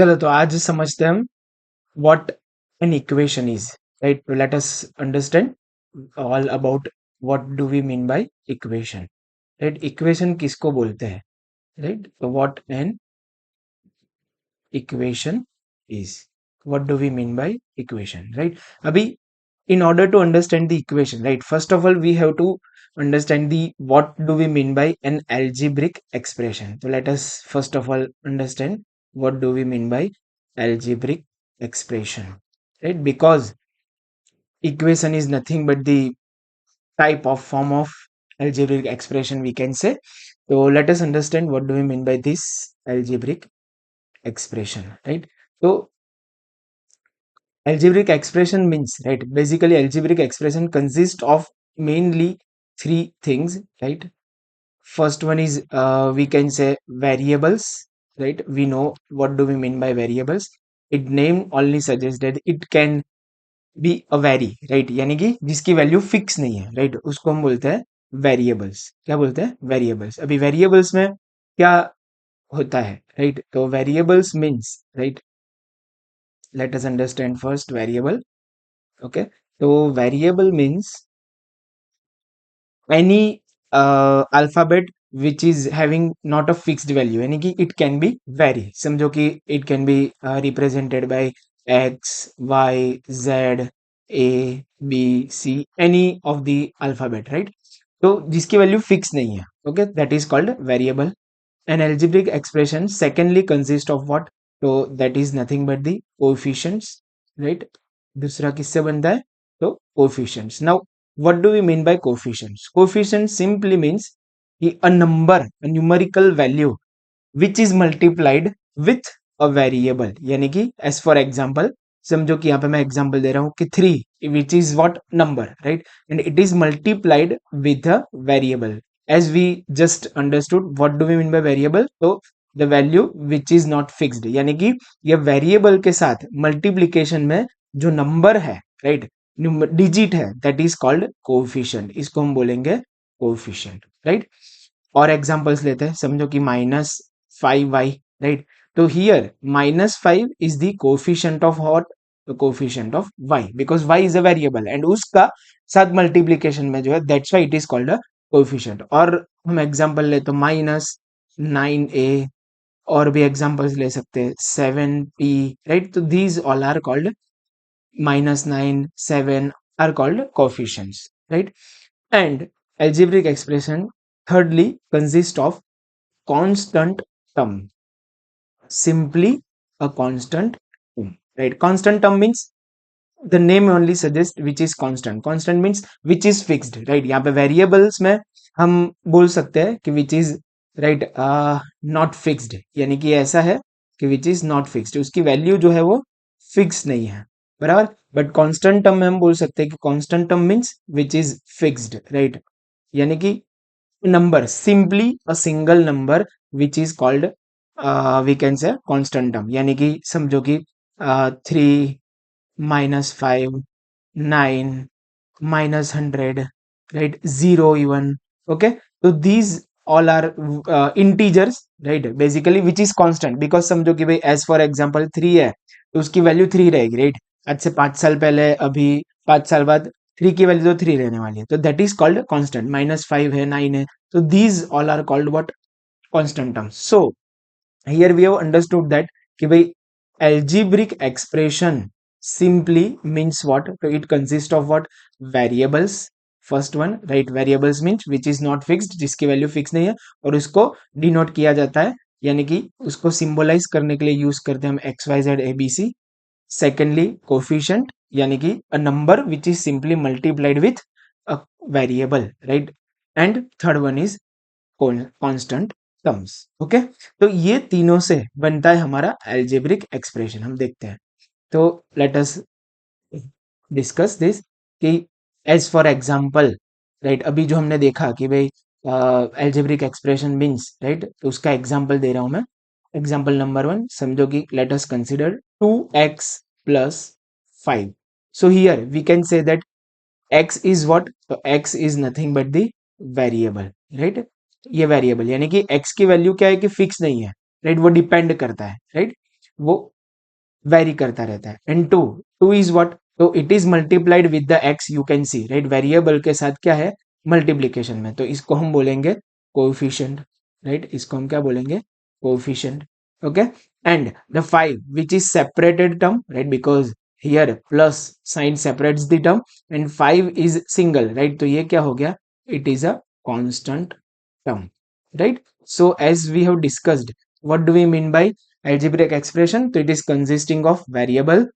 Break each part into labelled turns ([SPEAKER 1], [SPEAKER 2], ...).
[SPEAKER 1] चलो तो आज समझते हैं हम what an equation is, right? So let us understand all about what do we mean by equation, right? Equation किसको बोलते हैं, right? So what an equation is, what do we mean by equation, right? अभी in order to understand the equation, right, first of all we have to understand the what do we mean by an algebraic expression. So let us first of all understand what do we mean by algebraic expression, right? Because equation is nothing but the type of form of algebraic expression, we can say. So let us understand what do we mean by this algebraic expression, right? So algebraic expression means, right, basically algebraic expression consists of mainly three things, right? First one is we can say variables, right? We know what do we mean by variables. It name only suggests that it can be a very, right, यानी कि जिसकी value fix नहीं है, right, उसको हम बोलते हैं variables. क्या बोलते हैं? वेरिएबल्स। अभी वेरिएबल्स में क्या होता है, राइट? तो variables means, right, let us understand first variable. Okay, तो variable means any alphabet which is having not a fixed value, यानी कि it can be vary। समझो कि it can be represented by x y z a b c any of the alphabet, right? तो जिसकी value fix नहीं है, okay, that is called variable. An algebraic expression secondly consist of what? तो that is nothing but the coefficients, right? दूसरा किससे बनता है? तो coefficients। now what do we mean by coefficients? Coefficient simply means a number, a numerical value which is multiplied with a variable, यानी कि as for example, समझो कि यहाँ पे मैं एग्जांपल दे रहा हूँ कि 3 which is what number, right? and it is multiplied with a variable, as we just understood what do we mean by variable? तो the value which is not fixed, यानी कि ये variable के साथ multiplication में जो number है, right, digit है, दैट इज कॉल्ड कोएफिशिएंट। इसको हम बोलेंगे कोएफिशिएंट, राइट? और एग्जांपल्स लेते हैं, समझो कि -5y, राइट? तो here -5 is the coefficient of what? The coefficient of y, because y is a variable and उसका साथ मल्टीप्लिकेशन में जो है, that's why it is called a coefficient. और हम एग्जांपल ले तो -9a, और भी एग्जांपल्स ले सकते हैं 7p, राइट? तो these all are called -9, 7 are called coefficients, right? And algebraic expression thirdly consist of constant term, simply a constant term, right? Constant term means the name only suggests which is constant, constant means which is fixed, right? यहाँ पे variables में हम बोल सकते हैं कि which is, right, not fixed, यानी कि ऐसा है कि which is not fixed, उसकी वैल्यू जो है वो फिक्स नहीं है, बराबर। बट कांस्टेंट टर्म में हम बोल सकते हैं कि constant term means which is fixed, right, यानी कि number, simply a single number which is called, we can say constant term, यानी कि समझो कि 3 -5 9 -100, right, 0 even, okay? So these all are integers, right, basically which is constant, because समझो कि भाई as for example 3 है तो उसकी वैल्यू 3 रहेगी, राइट? आज से 5 साल पहले, अभी 5 साल बाद 3 की वैल्यू तो 3 रहने वाली है, तो दैट इज कॉल्ड कांस्टेंट। -5 है, 9 है, तो these all are called what? Constant terms. So here we have understood that कि भाई algebraic expression simply means what? So it consists of what? Variables, first one, right? Variables means which is not fixed, जिसकी value fix नहीं है, और उसको denote किया जाता है, यानी कि उसको सिंबलाइज करने के लिए यूज करते हैं हम XYZ ABC। सेकेंडली कोफिशिएंट, यानी कि a number which is simply multiplied with a variable, right? And third one is constant terms, okay? तो ये तीनों से बनता है हमारा एल्जेब्रिक एक्सप्रेशन। हम देखते हैं, तो लेट अस डिस्कस दिस कि एज फॉर एग्जांपल, राइट, अभी जो हमने देखा कि भाई एल्जेब्रिक एक्सप्रेशन मीन्स, राइट, तो उसका एग्जांपल दे रहा हूं मैं। एग्जांपल नंबर 1, समझो कि let us consider 2x plus 5। So here we can say that x is what? तो x is nothing but the variable, right? ये वेरिएबल यानी कि x की वैल्यू क्या है कि फिक्स नहीं है, राइट, वो डिपेंड करता है, राइट? वो वेरी करता रहता है। And two, two is what, तो it is multiplied with the x, you can see right, variable के साथ क्या है, मल्टीप्लीकेशन में, तो इसको हम बोलेंगे कोएफिशिएंट, राइट, इसको हम क्या बोलेंगे, coefficient. Okay, and the 5 which is separated term, right, because here plus sign separates the term and 5 is single, right, तो ये क्या हो गया, it is a constant term, right? So as we have discussed, what do we mean by algebraic expression? So it is consisting of variable,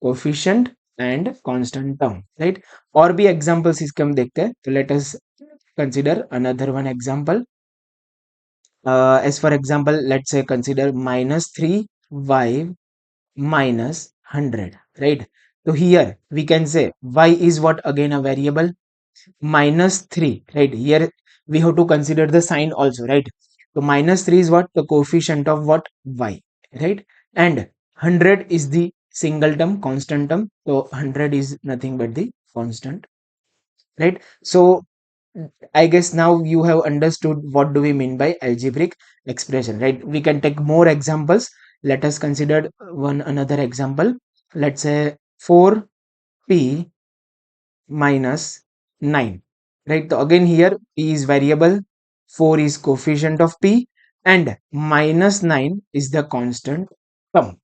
[SPEAKER 1] coefficient and constant term, right? और भी examples इसके हम देखते हैं, तो let us consider another one example. As for example, let's say consider minus 3y minus 100, right? So here we can say y is what, again a variable, minus 3, right, here we have to consider the sign also, right? So minus 3 is what, the coefficient of what, y, right? And 100 is the single term, constant term, so 100 is nothing but the constant, right? So I guess now you have understood what do we mean by algebraic expression, right? We can take more examples. Let us consider one another example. Let's say 4p minus 9, right? So again here p is variable, 4 is coefficient of p and minus 9 is the constant term,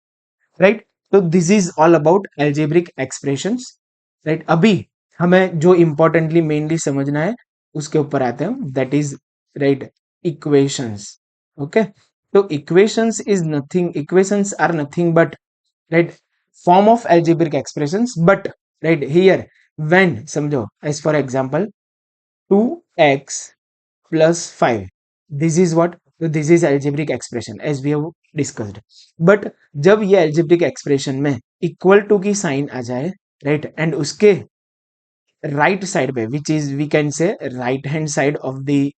[SPEAKER 1] right? So this is all about algebraic expressions, right? अभी हमें जो importantly mainly समझना है उसके ऊपर आते हैं, that is right, equations. Okay, so equations are nothing but, right, form of algebraic expressions, but right here when समझो, as for example 2x plus 5, this is what, so this is algebraic expression as we have discussed. but जब ये algebraic expression में equal to की sign आ जाए, right, and उसके right side पे, which is we can say right hand side of the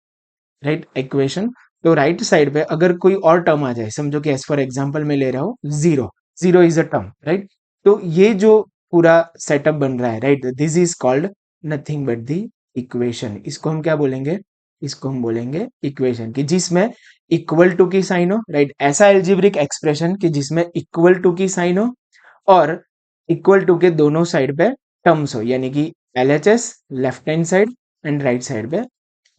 [SPEAKER 1] right equation, तो right side पे अगर कोई और टर्म आ जाए, समझो कि एज फॉर एग्जांपल मैं ले रहा हूँ zero, zero is a term, right, तो ये जो पूरा सेटअप बन रहा है, right, this is called nothing but the equation. इसको हम क्या बोलेंगे, इसको हम बोलेंगे इक्वेशन, कि जिसमें इक्वल टू की साइन हो, राइट, ऐसा एल्जेब्रिक एक्सप्रेशन कि जिसमें इक्वल टू की साइन हो और इक्वल टू के दोनों साइड पे टर्म्स हो, यानी कि LHS left hand side and right side पे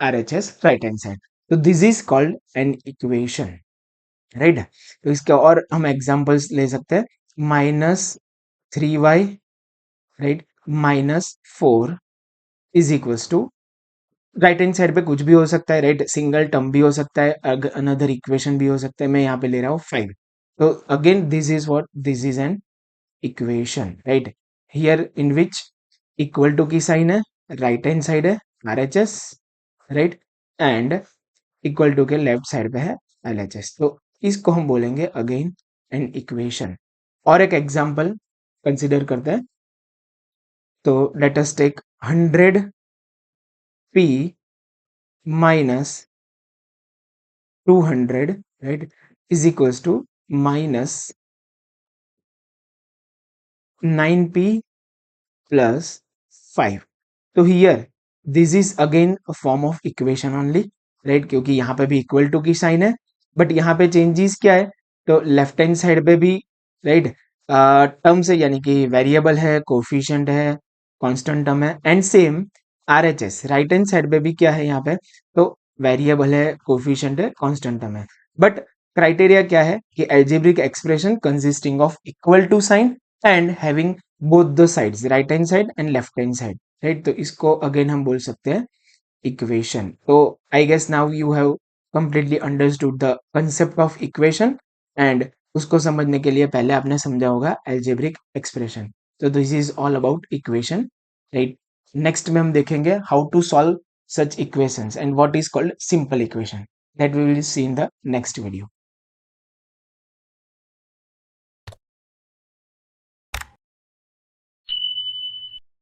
[SPEAKER 1] RHS राइट हैंड साइड, तो this is called an equation, right. तो इसके और हम एग्जांपल्स ले सकते हैं, -3y, right, -4 is equals to, right hand side पे कुछ भी हो सकता है, राइट, सिंगल टर्म भी हो सकता है, अनदर इक्वेशन भी हो सकता है, मैं यहाँ पे ले रहा हूँ 5, तो again this is what, this is an equation, right, here in which equal to की साइन है, राइट हैंड साइड है RHS, right, and equal to के लेफ्ट साइड पे है LHS, तो इसको हम बोलेंगे अगेन एन इक्वेशन। और एक एग्जांपल कंसिडर करते हैं, तो let us take 100p minus 200, right, is equals to minus 9p plus 5, तो here this is again a form of equation only, right, क्योंकि यहाँ पे भी इक्वल टू की साइन है, बट यहाँ पे चेंजेस क्या है, तो लेफ्ट हैंड साइड पे भी, राइट, टर्म्स है, यानी कि वेरिएबल है, कोफिशिएंट है, कांस्टेंट टर्म है, and same RHS right hand side पे भी क्या है यहाँ पे, तो वेरिएबल है, कोफिशिएंट है, कांस्टेंट टर्म है, बट क्राइटेरिया क्या है कि algebraic expression consisting of equal to sign and having both the sides, right hand side and left hand side, right, तो इसको अगेन हम बोल सकते हैं इक्वेशन। तो I guess now you have completely understood the concept of equation, and उसको समझने के लिए पहले आपने समझा होगा एल्जेब्रिक एक्सप्रेशन, तो this is all about equation, right. Next में हम देखेंगे how to solve such equations and what is called simple equation, that we will see in the next video.